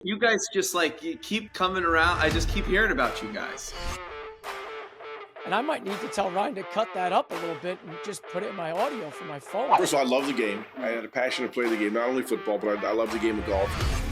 You guys just you keep coming around. I just keep hearing about you guys. And I might need to tell Ryan to cut that up a little bit and just put it in my audio for my phone. First of all, I love the game. I had a passion to play the game, not only football, but I love the game of golf.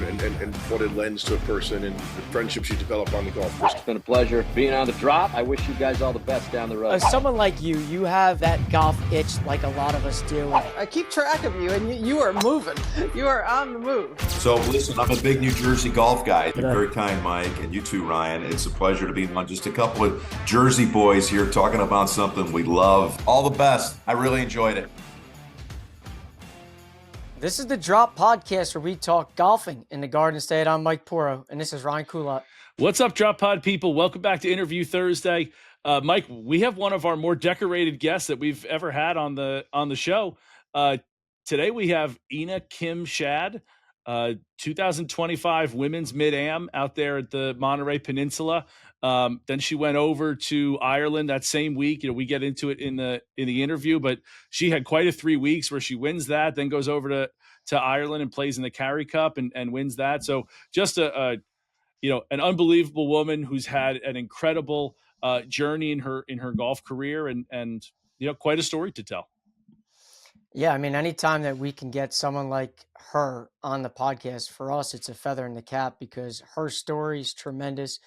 And what it lends to a person and the friendships you develop on the golf course. It's been a pleasure being on the drop. I wish you guys all the best down the road. As someone like you have that golf itch like a lot of us do. I keep track of you, and you are moving. You are on the move. So listen, I'm a big New Jersey golf guy. You're very kind, Mike, and you too, Ryan. It's a pleasure to be on just a couple of Jersey boys here talking about something we love. All the best. I really enjoyed it. This is the Drop Podcast where we talk golfing in the Garden State. I'm Mike Poro, and this is Ryan Coulott. What's up, Drop Pod people? Welcome back to Interview Thursday. Mike, we have one of our more decorated guests that we've ever had on the show. Today we have Ina Kim-Schaad, 2025 Women's Mid-Am out there at the Monterey Peninsula. Then she went over to Ireland that same week. We get into it in the interview, but she had quite a 3 weeks where she wins that, then goes over to Ireland and plays in the Carey Cup and wins that. So just an unbelievable woman who's had an incredible journey in her golf career and quite a story to tell. Yeah, I mean, anytime that we can get someone like her on the podcast, for us, it's a feather in the cap because her story is tremendous.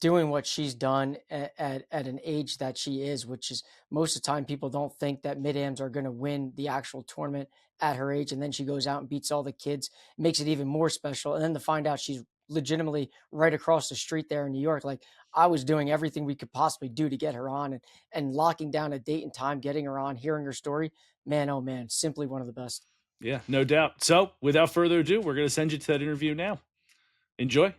Doing what she's done at an age that she is, which is most of the time people don't think that mid-ams are going to win the actual tournament at her age. And then she goes out and beats all the kids, makes it even more special. And then to find out she's legitimately right across the street there in New York. Like, I was doing everything we could possibly do to get her on and locking down a date and time, getting her on, hearing her story. Man, oh man, simply one of the best. Yeah, no doubt. So without further ado, we're going to send you to that interview now. Enjoy.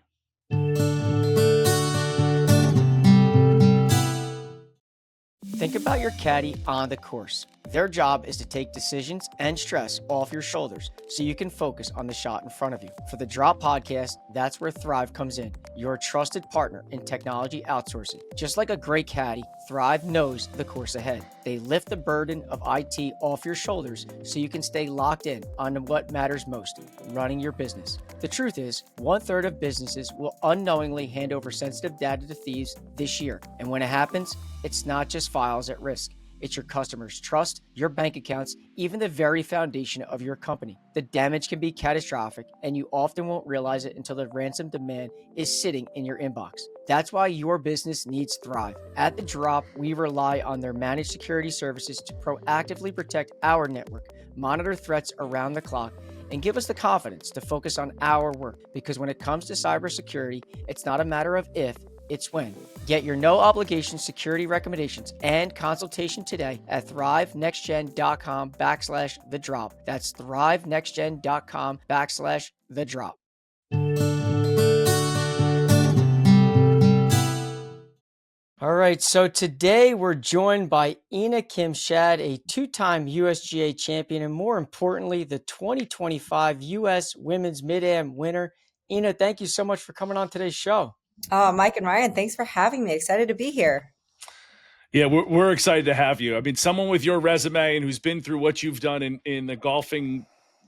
Think about your caddy on the course. Their job is to take decisions and stress off your shoulders so you can focus on the shot in front of you. For the Drop Podcast, that's where Thrive comes in, your trusted partner in technology outsourcing. Just like a great caddy, Thrive knows the course ahead. They lift the burden of IT off your shoulders so you can stay locked in on what matters most, running your business. The truth is, 1/3 of businesses will unknowingly hand over sensitive data to thieves this year. And when it happens, it's not just files at risk. It's your customers' trust, your bank accounts, even the very foundation of your company. The damage can be catastrophic, and you often won't realize it until the ransom demand is sitting in your inbox. That's why your business needs Thrive. At The Drop, we rely on their managed security services to proactively protect our network, monitor threats around the clock, and give us the confidence to focus on our work. Because when it comes to cybersecurity, it's not a matter of if, it's when. Get your no obligation security recommendations and consultation today at thrivenextgen.com/the drop. That's thrivenextgen.com/the drop. All right, so today we're joined by Ina Kim-Schaad, a two-time USGA champion, and more importantly, the 2025 U.S. Women's Mid-Am winner. Ina, thank you so much for coming on today's show. Mike and Ryan, thanks for having me. Excited to be here. Yeah, we're excited to have you. I mean, someone with your resume and who's been through what you've done in the golfing,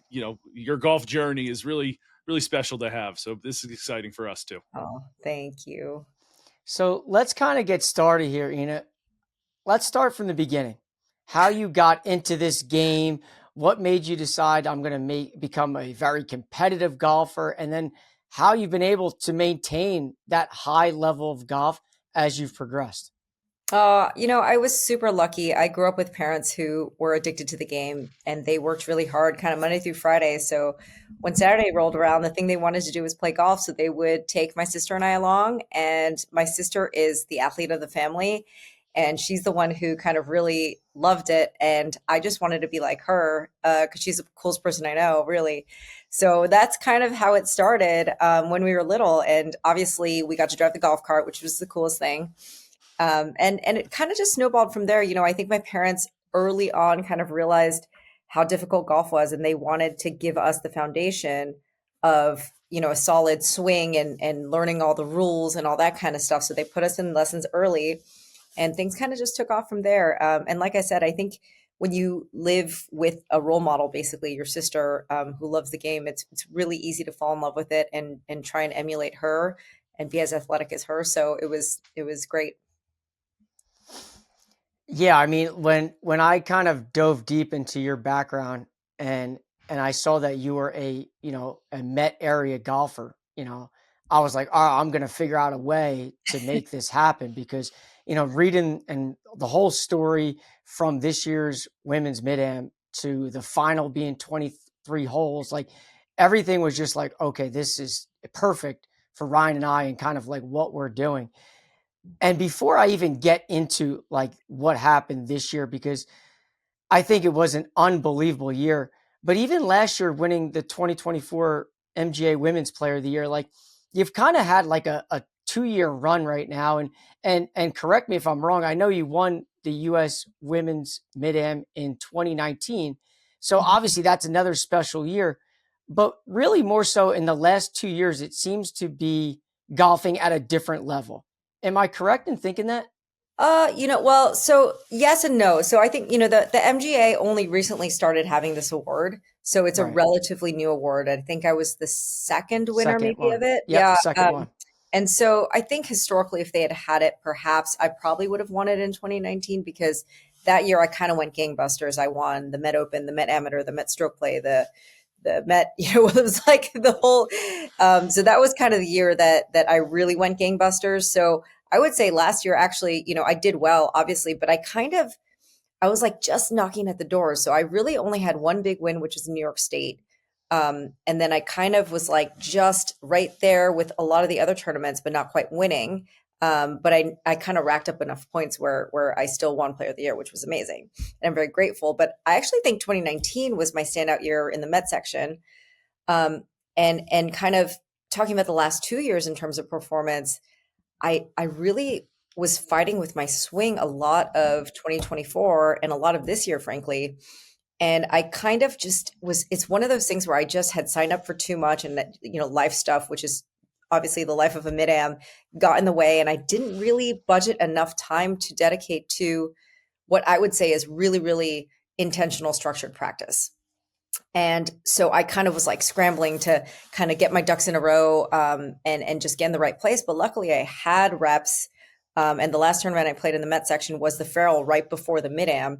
your golf journey is really, really special to have. So this is exciting for us too. Oh, thank you. So let's kind of get started here, Ina. Let's start from the beginning. How you got into this game, what made you decide I'm going to become a very competitive golfer, and then how you've been able to maintain that high level of golf as you've progressed. I was super lucky. I grew up with parents who were addicted to the game and they worked really hard kind of Monday through Friday. So when Saturday rolled around, the thing they wanted to do was play golf. So they would take my sister and I along, and my sister is the athlete of the family. And she's the one who kind of really loved it. And I just wanted to be like her because she's the coolest person I know, really. So that's kind of how it started when we were little. And obviously we got to drive the golf cart, which was the coolest thing. And it kind of just snowballed from there. I think my parents early on kind of realized how difficult golf was, and they wanted to give us the foundation of, a solid swing and learning all the rules and all that kind of stuff. So they put us in lessons early. And things kind of just took off from there. And like I said, I think when you live with a role model, basically your sister, who loves the game, it's really easy to fall in love with it and try and emulate her and be as athletic as her. So it was great. Yeah, I mean, when I kind of dove deep into your background and I saw that you were a Met area golfer, I was like, oh, I'm going to figure out a way to make this happen because, reading and the whole story from this year's women's mid-am to the final being 23 holes, like everything was just like, okay, this is perfect for Ryan and I and kind of like what we're doing. And before I even get into like what happened this year, because I think it was an unbelievable year, but even last year winning the 2024 MGA Women's Player of the Year, like you've kind of had like a 2-year run right now. And correct me if I'm wrong. I know you won the U.S. Women's Mid-Am in 2019. So obviously that's another special year, but really more so in the last 2 years, it seems to be golfing at a different level. Am I correct in thinking that? Well, so yes and no. So I think, the MGA only recently started having this award. So it's a Right. relatively new award. I think I was the second winner Second maybe one. of it. Yep, Yeah. second one. And so I think historically, if they had had it, perhaps I probably would have won it in 2019 because that year I kind of went gangbusters. I won the Met Open, the Met Amateur, the Met Stroke Play, the Met, it was like the whole, so that was kind of the year that I really went gangbusters. So I would say last year, actually, I did well, obviously, but I was like just knocking at the door. So I really only had one big win, which was in New York State. And then I kind of was like just right there with a lot of the other tournaments, but not quite winning. But I kind of racked up enough points where I still won Player of the Year, which was amazing. And I'm very grateful. But I actually think 2019 was my standout year in the Met section. And kind of talking about the last 2 years in terms of performance, I really was fighting with my swing a lot of 2024 and a lot of this year, frankly. And I kind of just it's one of those things where I just had signed up for too much and that, life stuff, which is obviously the life of a mid-am, got in the way. And I didn't really budget enough time to dedicate to what I would say is really, really intentional structured practice. And so I kind of was like scrambling to kind of get my ducks in a row and just get in the right place. But luckily I had reps. And the last tournament I played in the Met section was the Farrell right before the mid-am.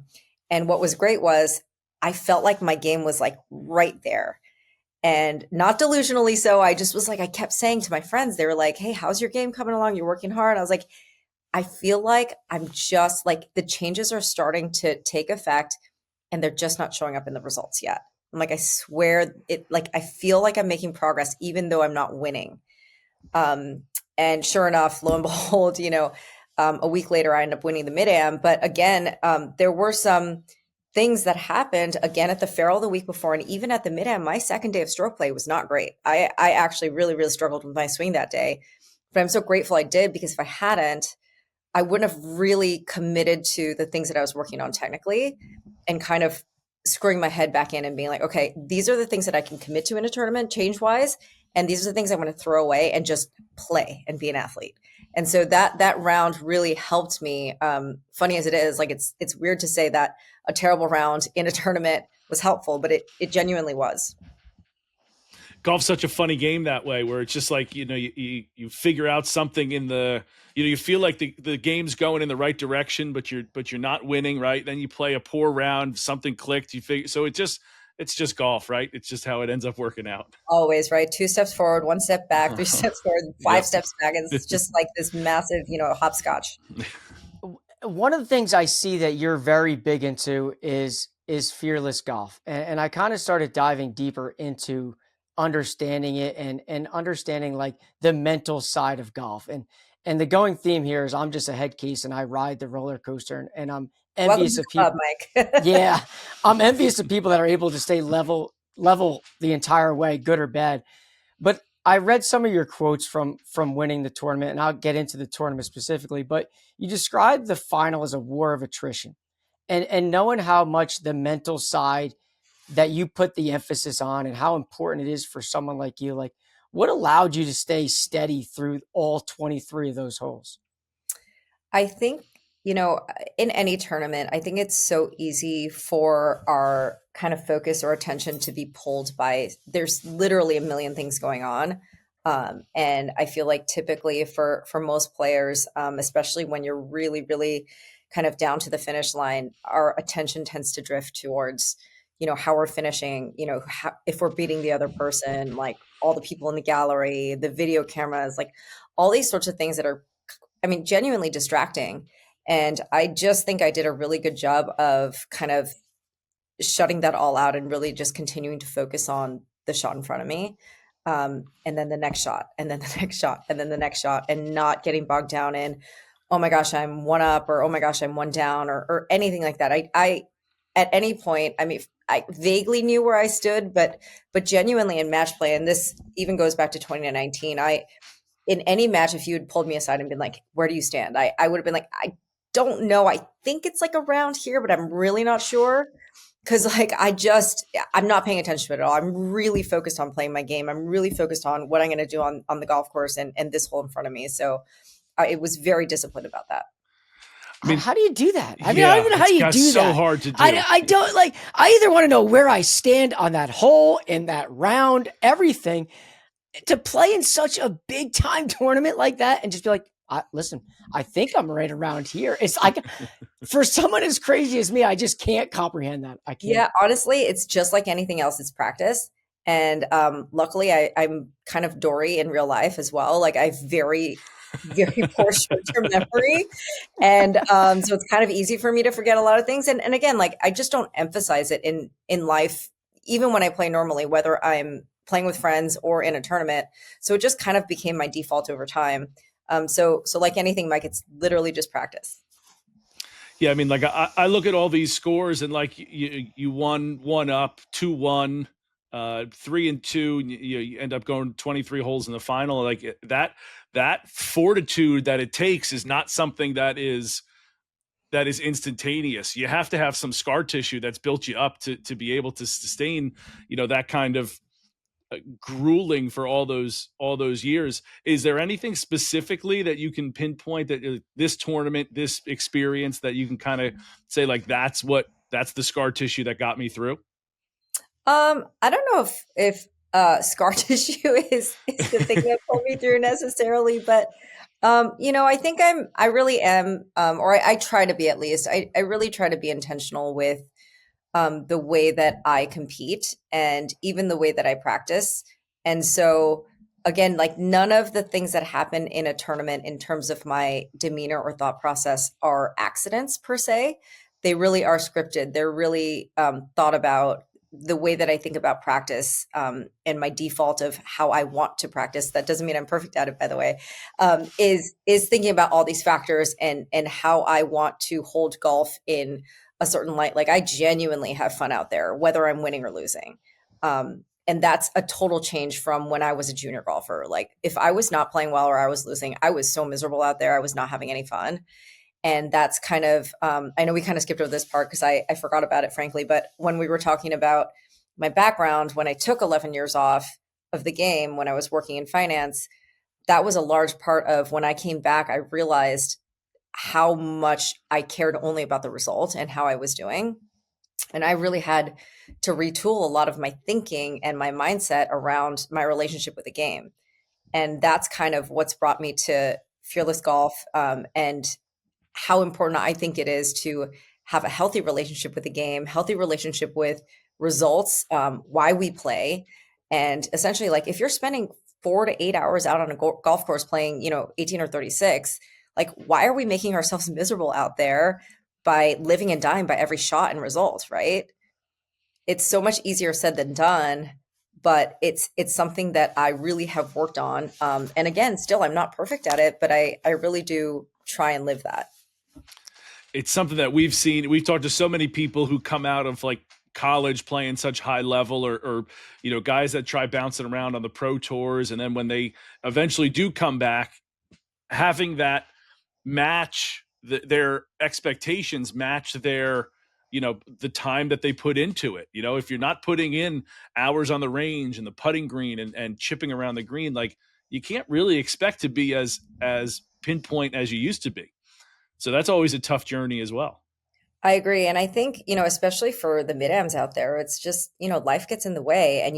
And what was great was I felt like my game was like right there. And not delusionally so. I just was like, I kept saying to my friends, they were like, hey, how's your game coming along? You're working hard. I was like, I feel like I'm just like the changes are starting to take effect and they're just not showing up in the results yet. I'm like, I swear it, like, I feel like I'm making progress, even though I'm not winning. And sure enough, lo and behold, a week later, I ended up winning the mid-am. But again, there were some things that happened again at the Farrell the week before. And even at the mid-am, my second day of stroke play was not great. I actually really, really struggled with my swing that day. But I'm so grateful I did, because if I hadn't, I wouldn't have really committed to the things that I was working on technically and kind of screwing my head back in and being like, okay, these are the things that I can commit to in a tournament change wise. And these are the things I'm going to throw away and just play and be an athlete. And so that round really helped me. Funny as it is, like it's weird to say that a terrible round in a tournament was helpful, but it genuinely was. Golf's such a funny game that way, where it's just like, you figure out something in the, you feel like the game's going in the right direction, but you're not winning, right? Then you play a poor round, something clicked, you figure, so it's just golf, right? It's just how it ends up working out. Always, right? 2 steps forward, 1 step back, 3 steps forward, 5 steps back. It's just like this massive, hopscotch. One of the things I see that you're very big into is fearless golf. And I kind of started diving deeper into understanding it and understanding like the mental side of golf. And the going theme here is I'm just a head case and I ride the roller coaster and I'm envious of people. Mike. Yeah. I'm envious of people that are able to stay level the entire way, good or bad. But I read some of your quotes from winning the tournament, and I'll get into the tournament specifically, but you described the final as a war of attrition. And knowing how much the mental side that you put the emphasis on and how important it is for someone like you, like what allowed you to stay steady through all 23 of those holes? I think you know, in any tournament, I think it's so easy for our kind of focus or attention to be pulled by, there's literally a million things going on. And I feel like typically for most players, especially when you're really, really kind of down to the finish line, our attention tends to drift towards, how we're finishing, if we're beating the other person, like all the people in the gallery, the video cameras, like all these sorts of things that are, I mean, genuinely distracting. And I just think I did a really good job of kind of shutting that all out and really just continuing to focus on the shot in front of me. And then the next shot, and then the next shot, and then the next shot, and not getting bogged down in, oh my gosh, I'm one up, or oh my gosh, I'm one down, or anything like that. I at any point, I mean, I vaguely knew where I stood, but genuinely in match play, and this even goes back to 2019, in any match, if you had pulled me aside and been like, where do you stand? I would have been like, I don't know. I think it's like around here, but I'm really not sure. Cause like, I'm not paying attention to it at all. I'm really focused on playing my game. I'm really focused on what I'm going to do on the golf course and this hole in front of me. So it was very disciplined about that. I mean, how do you do that? I mean, I don't even know how you do that. So hard to do. I don't like, I either want to know where I stand on that hole, in that round, everything, to play in such a big time tournament like that and just be like, listen, I think I'm right around here. It's like, for someone as crazy as me, I just can't comprehend that. I can't. Yeah, honestly, it's just like anything else. It's practice. And luckily, I'm kind of Dory in real life as well. Like I have very, very poor short-term memory. And so it's kind of easy for me to forget a lot of things. And again, like I just don't emphasize it in life, even when I play normally, whether I'm playing with friends or in a tournament. So it just kind of became my default over time. So like anything, Mike, it's literally just practice. Yeah, I mean, like I look at all these scores and like you won 1 up, 2-1, 3-2, you end up going 23 holes in the final. Like that fortitude that it takes is not something that is instantaneous. You have to have some scar tissue that's built you up to be able to sustain, that kind of grueling for all those years. Is there anything specifically that you can pinpoint that this tournament, this experience, that you can kind of say like that's the scar tissue that got me through? I don't know if scar tissue is the thing that pulled me through necessarily, but I think I really am, or I try to be, at least I really try to be intentional with the way that I compete and even the way that I practice. And so again, like none of the things that happen in a tournament in terms of my demeanor or thought process are accidents per se. They really are scripted. They're really thought about. The way that I think about practice and my default of how I want to practice, that doesn't mean I'm perfect at it, by the way, is thinking about all these factors and how I want to hold golf in a certain light. Like I genuinely have fun out there, whether I'm winning or losing. And that's a total change from when I was a junior golfer. Like if I was not playing well or I was losing, I was so miserable out there. I was not having any fun. And that's kind of, I know we kind of skipped over this part because I forgot about it, frankly. But when we were talking about my background, when I took 11 years off of the game, when I was working in finance, that was a large part of when I came back, I realized how much I cared only about the result and how I was doing. And I really had to retool a lot of my thinking and my mindset around my relationship with the game. And that's kind of what's brought me to Fearless Golf and how important I think it is to have a healthy relationship with the game, healthy relationship with results, why we play. And essentially, like if you're spending 4 to 8 hours out on a golf course playing, 18 or 36, like why are we making ourselves miserable out there by living and dying by every shot and result, right? It's so much easier said than done, but it's something that I really have worked on. And again, still, I'm not perfect at it, but I really do try and live that. It's something that we've seen. We've talked to so many people who come out of like college playing such high level or guys that try bouncing around on the pro tours. And then when they eventually do come back, having that match their expectations, match their, the time that they put into it. If you're not putting in hours on the range and the putting green and chipping around the green, like you can't really expect to be as pinpoint as you used to be. So that's always a tough journey as well. I agree. And I think, especially for the mid-ams out there, it's just, life gets in the way and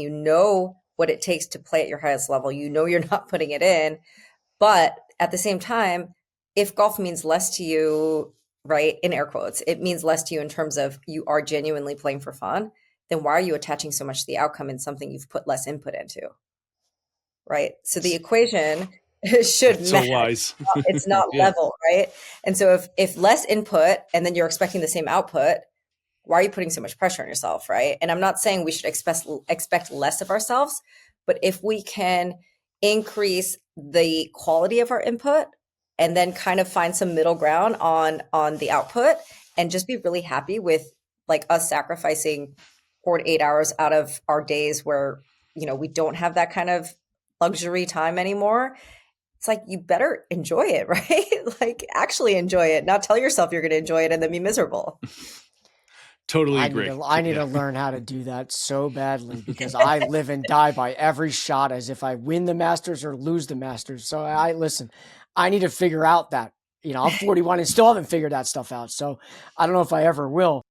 what it takes to play at your highest level. You're not putting it in. But at the same time, if golf means less to you, right, in air quotes, it means less to you in terms of you are genuinely playing for fun, then why are you attaching so much to the outcome in something you've put less input into? Right. So the equation should match. So wise. It's not Yeah. level, right? And so if less input and then you're expecting the same output, why are you putting so much pressure on yourself, right? And I'm not saying we should expect less of ourselves, but if we can increase the quality of our input and then kind of find some middle ground on the output and just be really happy with like us sacrificing 4 to 8 hours out of our days where, we don't have that kind of luxury time anymore. It's like, you better enjoy it, right? Like actually enjoy it, not tell yourself you're going to enjoy it and then be miserable. Totally agree. I need to learn how to do that so badly because I live and die by every shot as if I win the Masters or lose the Masters. So I need to figure out that, I'm 41 and still haven't figured that stuff out. So I don't know if I ever will.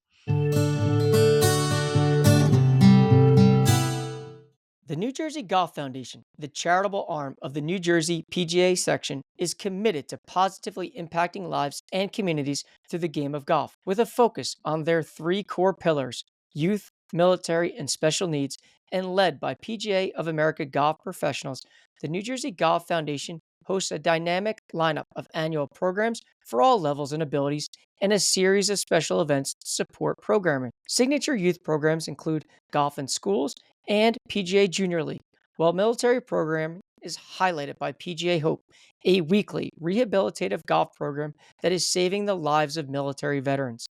The New Jersey Golf Foundation, the charitable arm of the New Jersey PGA section, is committed to positively impacting lives and communities through the game of golf, with a focus on their 3 core pillars: youth, military, and special needs, and led by PGA of America golf professionals. The New Jersey Golf Foundation hosts a dynamic lineup of annual programs for all levels and abilities, and a series of special events to support programming. Signature youth programs include Golf in Schools and PGA Junior League, while military programming is highlighted by PGA Hope, a weekly rehabilitative golf program that is saving the lives of military veterans.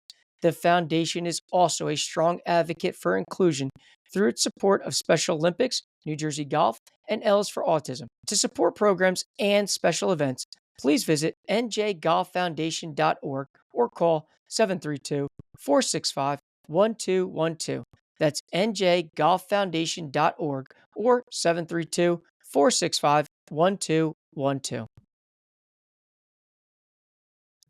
The foundation is also a strong advocate for inclusion through its support of Special Olympics, New Jersey Golf, and L's for Autism. To support programs and special events, please visit njgolffoundation.org or call 732-465-1212. That's njgolffoundation.org or 732-465-1212.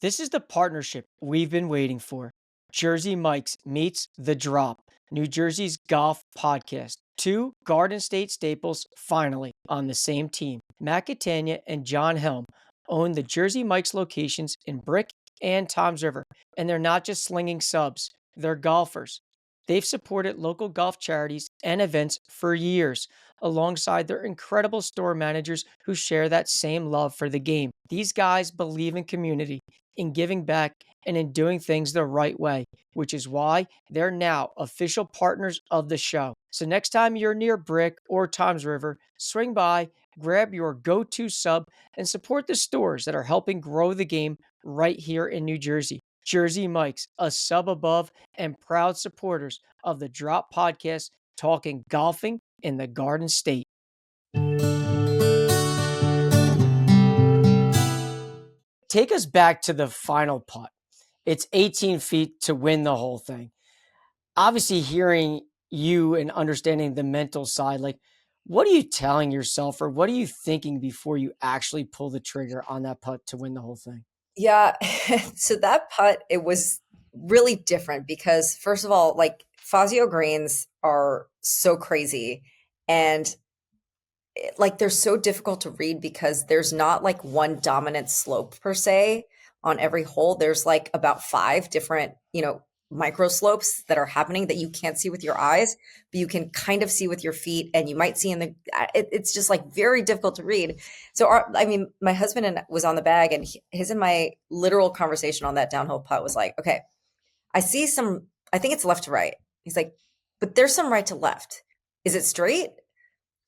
This is the partnership we've been waiting for. Jersey Mike's meets The Drop, New Jersey's golf podcast. 2 Garden State staples finally on the same team. Matt Catania and John Helm own the Jersey Mike's locations in Brick and Toms River, and they're not just slinging subs, they're golfers. They've supported local golf charities and events for years, alongside their incredible store managers who share that same love for the game. These guys believe in community, in giving back, and in doing things the right way, which is why they're now official partners of the show. So next time you're near Brick or Toms River, swing by, grab your go-to sub, and support the stores that are helping grow the game right here in New Jersey. Jersey Mike's, a sub above, and proud supporters of the Drop podcast, talking golfing in the Garden State. Take us back to the final putt. It's 18 feet to win the whole thing. Obviously, hearing you and understanding the mental side, like, what are you telling yourself or what are you thinking before you actually pull the trigger on that putt to win the whole thing? Yeah. So that putt, it was really different because, first of all, like, Fazio greens are so crazy and like they're so difficult to read because there's not like one dominant slope per se on every hole. There's like about 5 different, micro slopes that are happening that you can't see with your eyes, but you can kind of see with your feet, and you might see it's just like very difficult to read. So my husband was on the bag, and his and my literal conversation on that downhill putt was like, okay, I think it's left to right. He's like, but there's some right to left. Is it straight?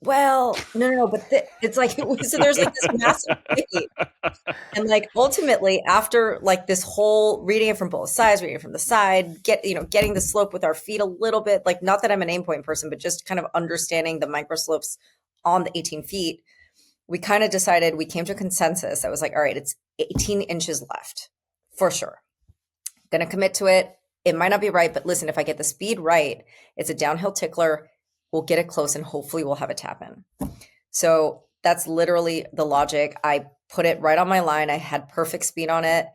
Well, no, but it's like, so there's like this massive debate. And like, ultimately, after like this whole reading it from both sides, reading it from the side, getting the slope with our feet a little bit, like, not that I'm an aim point person, but just kind of understanding the micro slopes on the 18 feet, we kind of decided, we came to a consensus. I was like, all right, it's 18 inches left for sure. Going to commit to it. It might not be right, but listen, if I get the speed right, it's a downhill tickler. We'll get it close and hopefully we'll have a tap in. So that's literally the logic. I put it right on my line. I had perfect speed on it.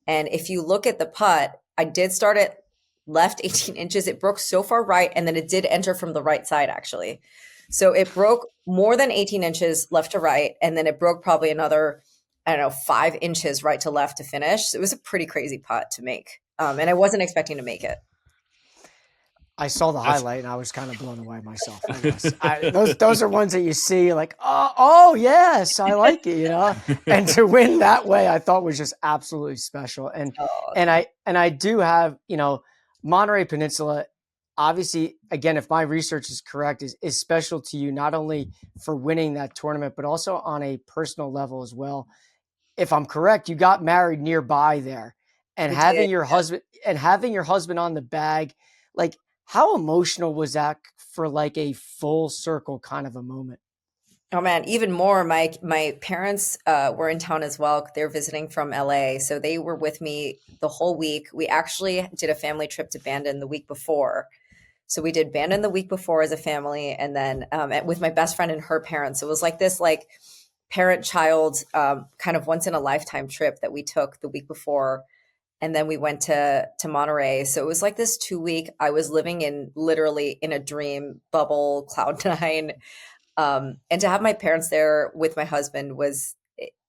And if you look at the putt, I did start at left 18 inches. It broke so far right, and then it did enter from the right side, actually. So it broke more than 18 inches left to right, and then it broke probably another, I don't know, 5 inches right to left to finish. So it was a pretty crazy putt to make. And I wasn't expecting to make it. I saw the highlight and I was kind of blown away myself. I guess. Those are ones that you see like, oh yes, I like it, And to win that way, I thought was just absolutely special. And I do have, Monterey Peninsula. Obviously, again, if my research is correct, is special to you not only for winning that tournament, but also on a personal level as well. If I'm correct, you got married nearby there, and having your husband on the bag, like. How emotional was that for like a full circle kind of a moment? Oh man, even more. My parents were in town as well. They're visiting from LA. So they were with me the whole week. We actually did a family trip to Bandon the week before. So we did Bandon the week before as a family, and then with my best friend and her parents. It was like this parent-child kind of once in a lifetime trip that we took the week before. And then we went to Monterey. So it was like this 2-week, I was living literally in a dream bubble, cloud nine. And to have my parents there with my husband was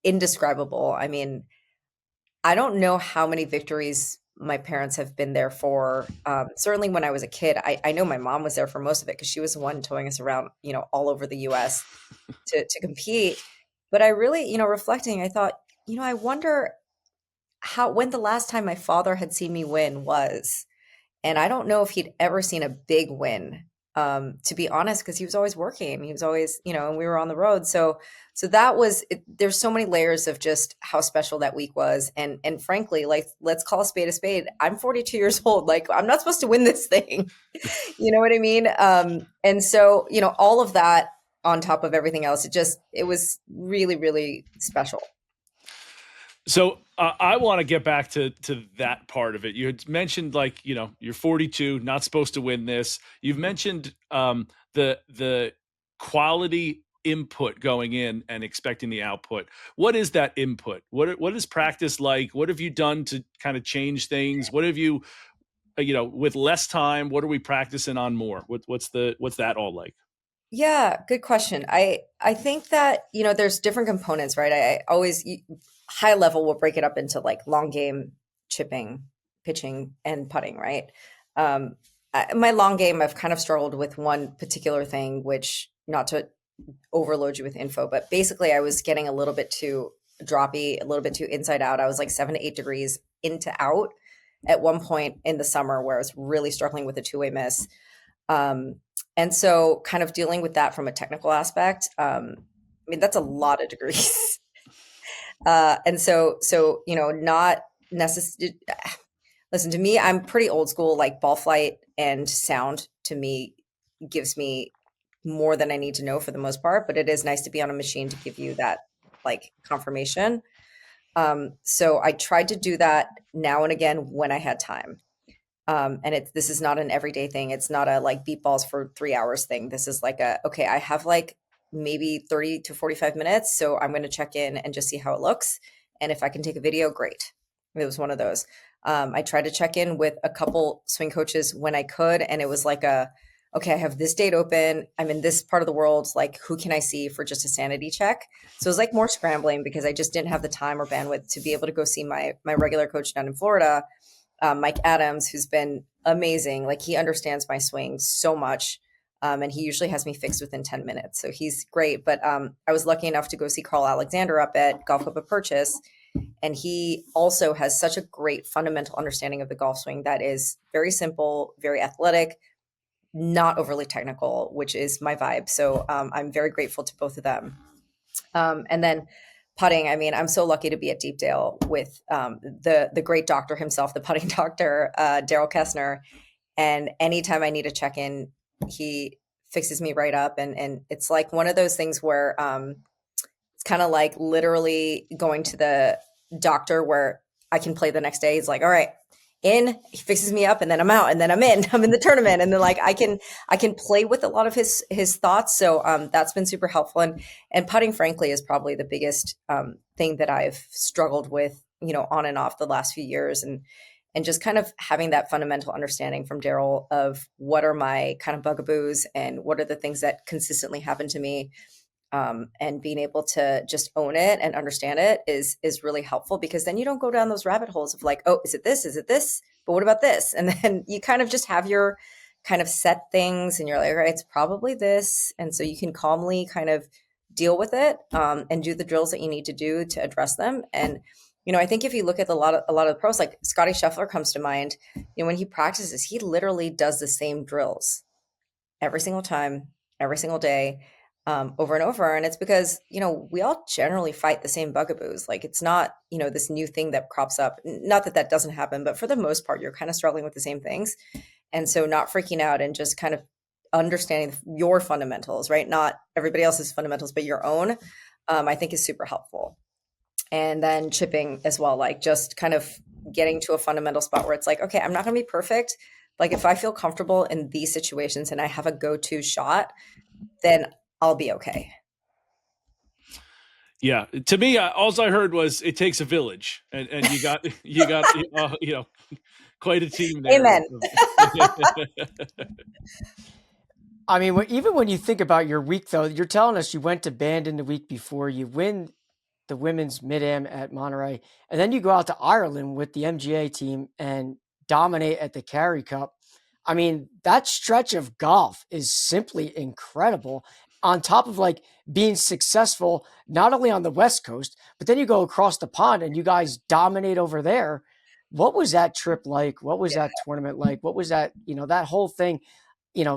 indescribable. I mean, I don't know how many victories my parents have been there for. Certainly when I was a kid, I know my mom was there for most of it because she was the one towing us around, all over the US to compete. But I really, reflecting, I thought, I wonder when the last time my father had seen me win was. And I don't know if he'd ever seen a big win, to be honest, because he was always working. He was always, and we were on the road. So that was, there's so many layers of just how special that week was. And frankly, like, let's call a spade a spade. I'm 42 years old. Like, I'm not supposed to win this thing. You know what I mean? And so, all of that on top of everything else, it was really, really special. So I want to get back to that part of it. You had mentioned, like, you're 42, not supposed to win this. You've mentioned the quality input going in and expecting the output. What is that input? What is practice like? What have you done to kind of change things? What have you, with less time, what are we practicing on more? What's that all like? Yeah, good question. I think that, there's different components, right? I always high level, we'll break it up into like long game, chipping, pitching, and putting, right? My long game, I've kind of struggled with one particular thing, which, not to overload you with info, but basically I was getting a little bit too droppy, a little bit too inside out. I was like 7 to 8 degrees into out at one point in the summer where I was really struggling with a two-way miss. And so kind of dealing with that from a technical aspect, that's a lot of degrees. And so, not necessarily, listen, to me, I'm pretty old school, like ball flight and sound to me gives me more than I need to know for the most part, but it is nice to be on a machine to give you that like confirmation. So I tried to do that now and again when I had time. And this is not an everyday thing. It's not a like beat balls for 3 hours thing. This is like okay, I have like maybe 30 to 45 minutes. So I'm going to check in and just see how it looks. And if I can take a video, great. It was one of those. I tried to check in with a couple swing coaches when I could. And it was like okay, I have this date open. I'm in this part of the world. Like, who can I see for just a sanity check? So it was like more scrambling because I just didn't have the time or bandwidth to be able to go see my regular coach down in Florida, Mike Adams, who's been amazing. Like, he understands my swing so much. And he usually has me fixed within 10 minutes. So he's great. But I was lucky enough to go see Carl Alexander up at Golf Club of Purchase. And he also has such a great fundamental understanding of the golf swing that is very simple, very athletic, not overly technical, which is my vibe. So I'm very grateful to both of them. And then putting, I'm so lucky to be at Deepdale with the great doctor himself, the putting doctor, Daryl Kessner. And anytime I need a check-in, he fixes me right up. And it's like one of those things where it's kind of like literally going to the doctor where I can play the next day. He's like, all right, in, he fixes me up, and then I'm out, and then I'm in the tournament. And then like, I can play with a lot of his thoughts. So that's been super helpful. And putting, frankly, is probably the biggest thing that I've struggled with, on and off the last few years, and just kind of having that fundamental understanding from Daryl of what are my kind of bugaboos and what are the things that consistently happen to me. And being able to just own it and understand it is really helpful, because then you don't go down those rabbit holes of like, oh, is it this? Is it this? But what about this? And then you kind of just have your kind of set things and you're like, all right, it's probably this. And so you can calmly kind of deal with it and do the drills that you need to do to address them. And, I think if you look at a lot of the pros, like Scotty Scheffler comes to mind, when he practices, he literally does the same drills every single time, every single day. Over and over. And it's because, we all generally fight the same bugaboos. Like it's not, this new thing that crops up. Not that doesn't happen, but for the most part, you're kind of struggling with the same things. And so not freaking out and just kind of understanding your fundamentals, right? Not everybody else's fundamentals, but your own, I think is super helpful. And then chipping as well, like just kind of getting to a fundamental spot where it's like, okay, I'm not going to be perfect. Like if I feel comfortable in these situations and I have a go-to shot, then I'll be okay. Yeah. To me, all I heard was it takes a village, and you got quite a team there. Amen. I mean, even when you think about your week, though, you're telling us you went to Bandon the week before, you win the women's mid-am at Monterey, and then you go out to Ireland with the MGA team and dominate at the Carey Cup. I mean, that stretch of golf is simply incredible, on top of like being successful, not only on the West Coast, but then you go across the pond and you guys dominate over there. What was that trip like? What was that tournament like? What was that, that whole thing,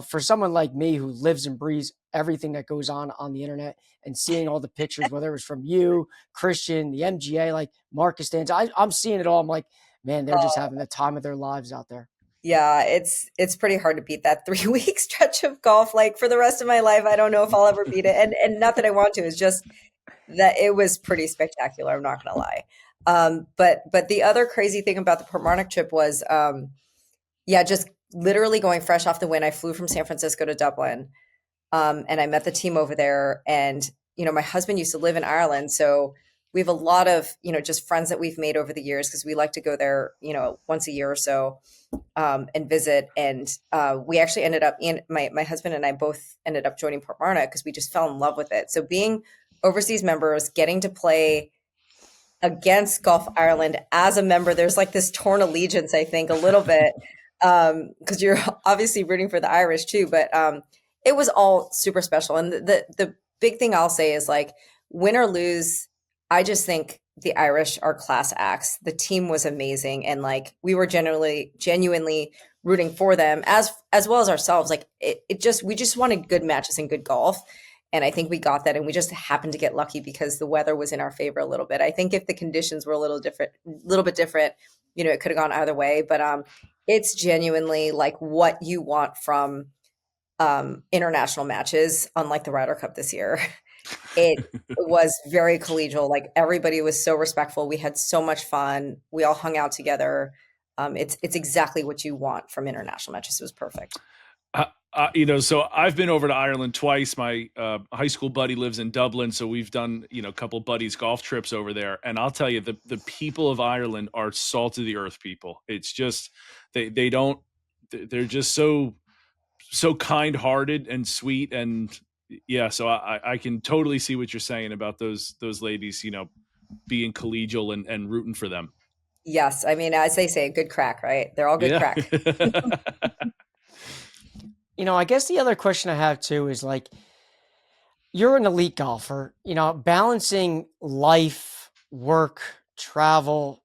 for someone like me who lives and breathes everything that goes on the internet and seeing all the pictures, whether it was from you, Christian, the MGA, like Marcus Stans, I'm seeing it all. I'm like, man, they're just having the time of their lives out there. Yeah, it's pretty hard to beat that 3-week stretch of golf. Like for the rest of my life, I don't know if I'll ever beat it. And not that I want to, it's just that it was pretty spectacular. I'm not going to lie. But the other crazy thing about the Portmarnock trip was, just literally going fresh off the win. I flew from San Francisco to Dublin, and I met the team over there. And, my husband used to live in Ireland. So we have a lot of, just friends that we've made over the years because we like to go there, once a year or so and visit. And we actually ended up, my husband and I both ended up joining Portmarnock because we just fell in love with it. So being overseas members, getting to play against Golf Ireland as a member, there's like this torn allegiance, I think, a little bit, because you're obviously rooting for the Irish too. But it was all super special. And the big thing I'll say is like, win or lose, I just think the Irish are class acts. The team was amazing. And like, we were genuinely rooting for them as well as ourselves. Like we just wanted good matches and good golf. And I think we got that. And we just happened to get lucky because the weather was in our favor a little bit. I think if the conditions were a little bit different, it could have gone either way, but it's genuinely like what you want from international matches, unlike the Ryder Cup this year. It was very collegial. Like everybody was so respectful. We had so much fun. We all hung out together. It's exactly what you want from international matches. It was perfect. So I've been over to Ireland twice. My high school buddy lives in Dublin. So we've done, a couple buddies golf trips over there. And I'll tell you, the people of Ireland are salt of the earth people. It's just, they're just so kind-hearted and sweet. And yeah, so I can totally see what you're saying about those ladies, being collegial and rooting for them. Yes. I mean, as they say, good crack, right? They're all good crack. I guess the other question I have too is like, you're an elite golfer, balancing life, work, travel,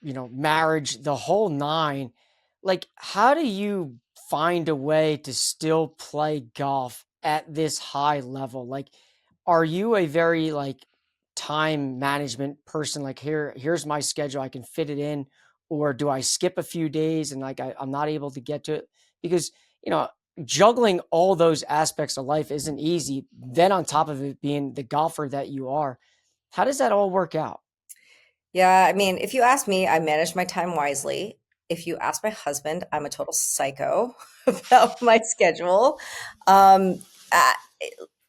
marriage, the whole nine. Like, how do you find a way to still play golf at this high level? Like, are you a very like time management person? Like here's my schedule, I can fit it in, or do I skip a few days and like I'm not able to get to it? Because, juggling all those aspects of life isn't easy. Then on top of it being the golfer that you are, how does that all work out? Yeah. I mean, if you ask me, I manage my time wisely. If you ask my husband, I'm a total psycho about my schedule.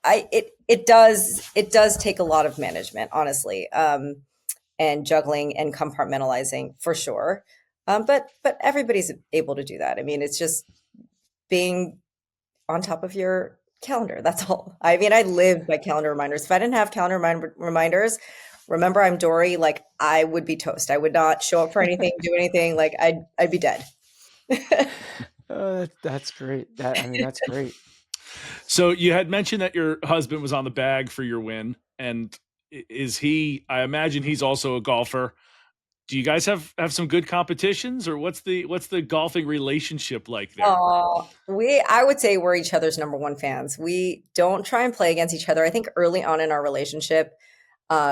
It does take a lot of management, honestly. and juggling and compartmentalizing for sure. But everybody's able to do that. I mean, it's just being on top of your calendar. That's all. I mean, I live by calendar reminders. If I didn't have calendar reminders, remember I'm Dory, like I would be toast. I would not show up for anything, do anything. Like I'd be dead. That's great. That's great. So you had mentioned that your husband was on the bag for your win, and I imagine he's also a golfer. Do you guys have some good competitions, or what's the golfing relationship like there? I would say we're each other's number one fans. We don't try and play against each other. I think early on in our relationship,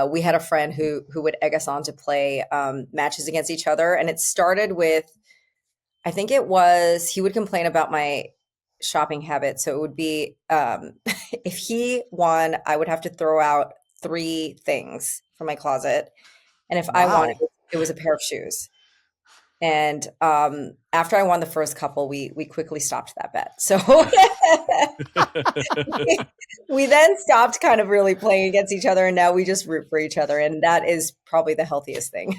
we had a friend who would egg us on to play matches against each other. And it started with, I think it was, he would complain about my shopping habit. So it would be, if he won, I would have to throw out 3 things from my closet. And if I won, it was a pair of shoes. And after I won the first couple, we quickly stopped that bet. So we then stopped kind of really playing against each other. And now we just root for each other. And that is probably the healthiest thing.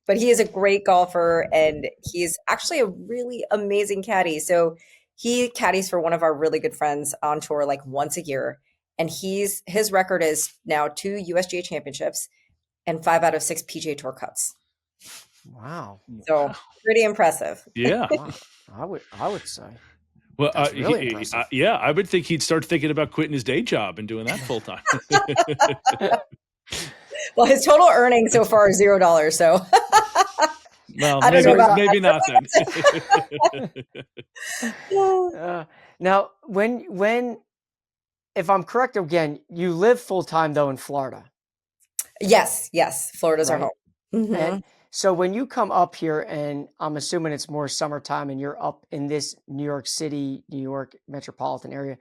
But he is a great golfer, and he's actually a really amazing caddy. So he caddies for one of our really good friends on tour like once a year. And his record is now 2 USGA championships and 5 out of 6 PGA Tour cuts. Wow. So pretty impressive. Yeah. Wow. I would say. Well, really impressive. Yeah, I would think he'd start thinking about quitting his day job and doing that full time. Well, his total earnings so far is $0. So well, I don't know about maybe not then. Now, when if I'm correct again, you live full time though in Florida. Yes. Florida's our Right. home. Mm-hmm. And so when you come up here, and I'm assuming it's more summertime, and you're up in this New York City, New York metropolitan area,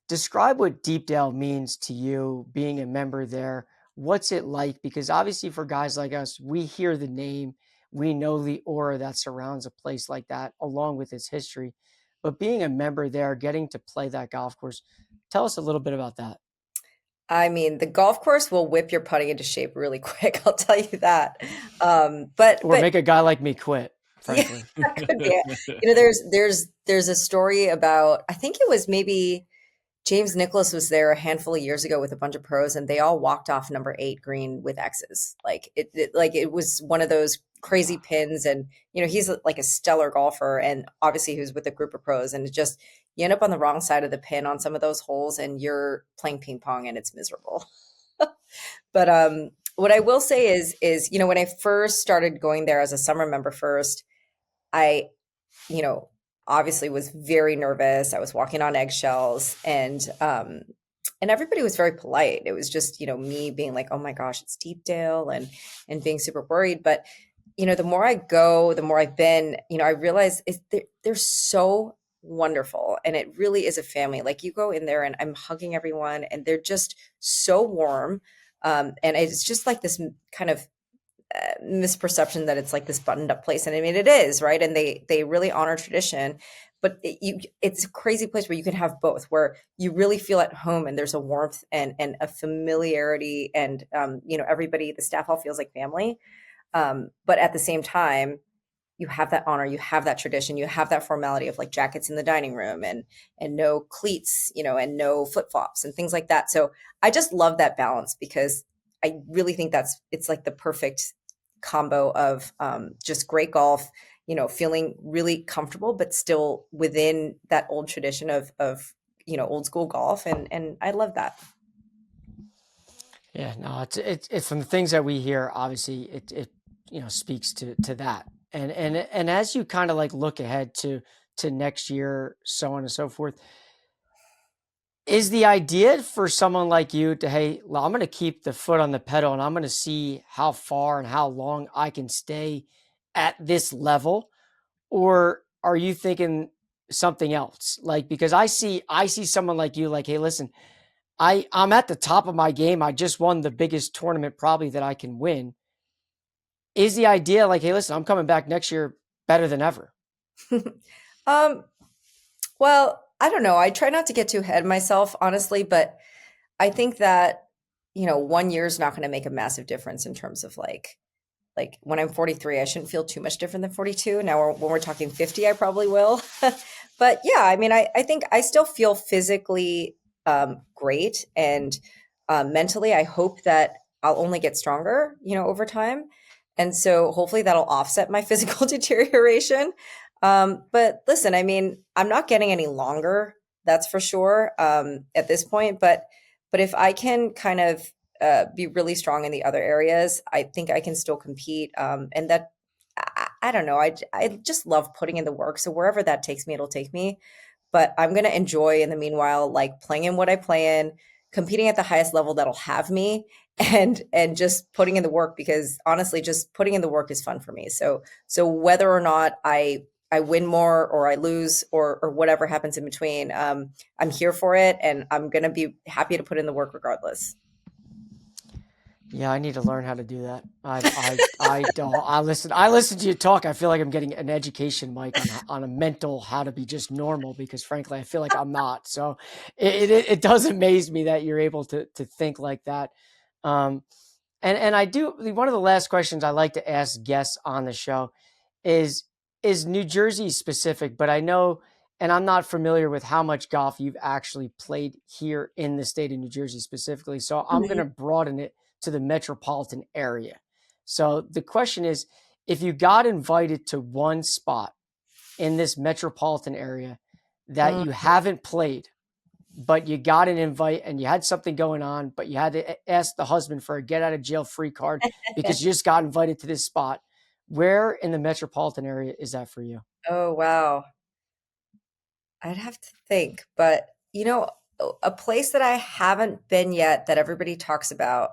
describe what Deepdale means to you, being a member there. What's it like? Because obviously for guys like us, we hear the name, we know the aura that surrounds a place like that, along with its history. But being a member there, getting to play that golf course, tell us a little bit about that. I mean, the golf course will whip your putting into shape really quick. I'll tell you that. But make a guy like me quit. Frankly, yeah, that could be it. You know, there's a story about, I think it was maybe James Nicklaus was there a handful of years ago with a bunch of pros, and they all walked off number 8 green with X's. Like it was one of those crazy pins, and you know, he's like a stellar golfer, and obviously he was with a group of pros, and it just, you end up on the wrong side of the pin on some of those holes, and you're playing ping pong, and it's miserable. But what I will say is, you know, when I first started going there as a summer member first, I, you know, obviously was very nervous. I was walking on eggshells, and everybody was very polite. It was just, you know, me being like, oh my gosh, it's Deepdale, and being super worried. But, you know, the more I go, the more I've been, you know, I realize they're so wonderful, and it really is a family. Like, you go in there and I'm hugging everyone, and they're just so warm. And it's just like this kind of misperception that it's like this buttoned up place. And I mean, it is, right. And they really honor tradition, but it's a crazy place where you can have both, where you really feel at home, and there's a warmth and a familiarity, and, you know, everybody, the staff all feels like family. But at the same time, you have that honor, you have that tradition, you have that formality of like jackets in the dining room, and no cleats, you know, and no flip flops and things like that. So I just love that balance, because I really think it's like the perfect combo of just great golf, you know, feeling really comfortable, but still within that old tradition of you know, old school golf, and I love that. Yeah, no, it's from the things that we hear. Obviously, it you know, speaks to that, and as you kind of like look ahead to next year, so on and so forth. Is the idea for someone like you to, hey, well, I'm going to keep the foot on the pedal, and I'm going to see how far and how long I can stay at this level? Or are you thinking something else? Like, because I see someone like you, like, hey, listen, I'm at the top of my game. I just won the biggest tournament probably that I can win. Is the idea like, hey, listen, I'm coming back next year better than ever? Well, I don't know. I try not to get too ahead of myself, honestly, but I think that 1 year is not going to make a massive difference in terms of like when I'm 43, I shouldn't feel too much different than 42. Now, when we're talking 50, I probably will. But yeah, I mean, I think I still feel physically great. And mentally, I hope that I'll only get stronger, over time. And so hopefully that'll offset my physical deterioration. But listen, I mean, I'm not getting any longer, that's for sure, at this point. But if I can kind of be really strong in the other areas, I think I can still compete. And that, I don't know, I just love putting in the work. So wherever that takes me, it'll take me. But I'm going to enjoy in the meanwhile, like playing in what I play in, competing at the highest level that'll have me, and just putting in the work, because honestly, just putting in the work is fun for me. So whether or not I win more or I lose or whatever happens in between, I'm here for it, and I'm going to be happy to put in the work regardless. Yeah, I need to learn how to do that. I don't. I listen to you talk. I feel like I'm getting an education, Mike, on a mental how to be just normal, because frankly, I feel like I'm not. So it does amaze me that you're able to think like that. And I do. One of the last questions I like to ask guests on the show is New Jersey specific, but I know, and I'm not familiar with how much golf you've actually played here in the state of New Jersey specifically. So I'm going to broaden it to the metropolitan area. So the question is, if you got invited to one spot in this metropolitan area that you haven't played, but you got an invite and you had something going on, but you had to ask the husband for a get out of jail free card because you just got invited to this spot, where in the metropolitan area is that for you? Oh, wow. I'd have to think, but a place that I haven't been yet that everybody talks about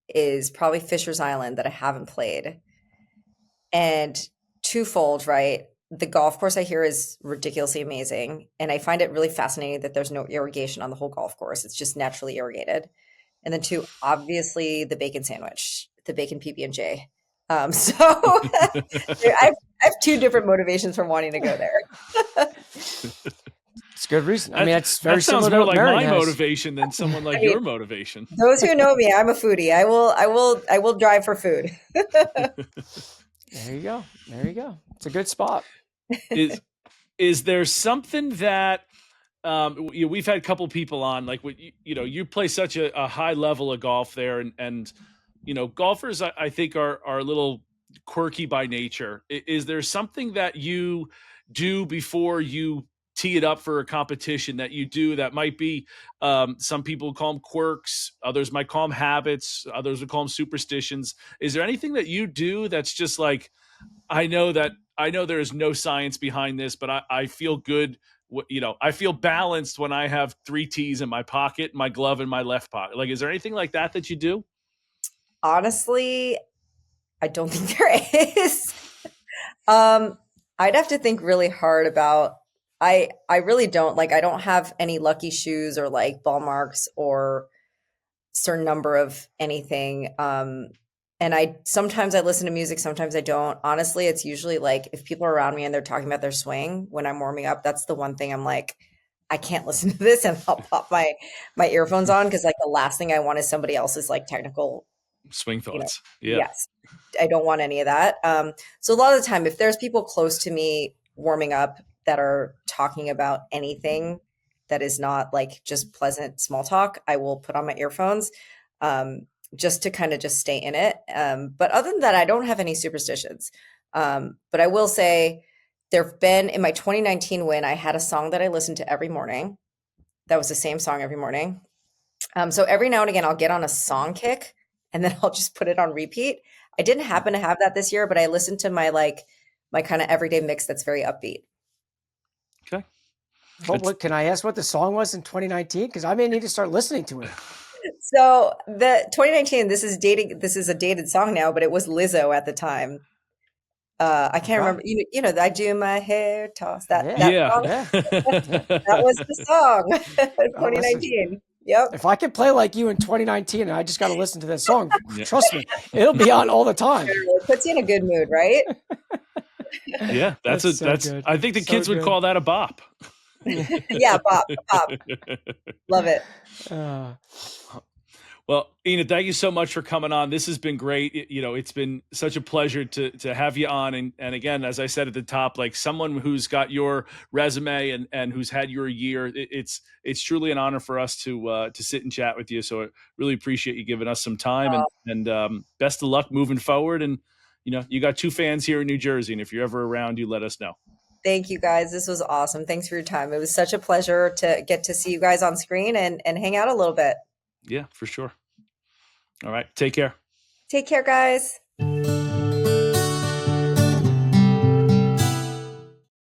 is probably Fisher's Island, that I haven't played. And twofold, right? The golf course I hear is ridiculously amazing. And I find it really fascinating that there's no irrigation on the whole golf course. It's just naturally irrigated. And then two, obviously the bacon sandwich, the bacon PB&J. So I have two different motivations for wanting to go there. It's a good reason. I mean, it's very that sounds similar more to like Marion my has. motivation than someone like your motivation. Those who know me, I'm a foodie. I will drive for food. There you go. It's a good spot. Is there something that we've had a couple people on, like you play such a high level of golf there, and golfers I think are a little quirky by nature. Is there something that you do before you tee it up for a competition that you do that might be, some people call them quirks, others might call them habits, others would call them superstitions? Is there anything that you do that's just like, I know there is no science behind this, but I feel good. I feel balanced when I have 3 tees in my pocket, my glove in my left pocket. Like, is there anything like that you do? Honestly, I don't think there is. I'd have to think really hard about. I really don't, I don't have any lucky shoes or like ball marks or certain number of anything. And sometimes I listen to music, sometimes I don't. Honestly, it's usually like if people are around me and they're talking about their swing when I'm warming up, that's the one thing I'm like, I can't listen to this, and I'll pop my earphones on, because like the last thing I want is somebody else's like technical swing thoughts. Yeah. Yes. I don't want any of that. So a lot of the time, if there's people close to me warming up that are talking about anything that is not like just pleasant small talk, I will put on my earphones just to kind of just stay in it. But other than that, I don't have any superstitions. But I will say there've been, in my 2019 win, I had a song that I listened to every morning. That was the same song every morning. So every now and again, I'll get on a song kick and then I'll just put it on repeat. I didn't happen to have that this year, but I listened to my kind of everyday mix that's very upbeat. Okay. What can I ask what the song was in 2019? Because I may need to start listening to it. So the 2019, this is a dated song now, but it was Lizzo at the time. I can't remember. I do my hair toss. That song. Yeah. That was the song. 2019. Yep. If I could play like you in 2019 and I just got to listen to that song, trust me, it'll be on all the time. It puts you in a good mood, right? Yeah, that's good. I think the kids would call that a bop. Yeah, bop. Love it. Well, Enid, thank you so much for coming on. This has been great. It's been such a pleasure to have you on. And again, as I said at the top, like someone who's got your resume and who's had your year, it's truly an honor for us to sit and chat with you. So I really appreciate you giving us some time and best of luck moving forward. And, you got 2 fans here in New Jersey. And if you're ever around, you let us know. Thank you guys. This was awesome. Thanks for your time. It was such a pleasure to get to see you guys on screen and hang out a little bit. Yeah, for sure. All right. Take care. Take care, guys.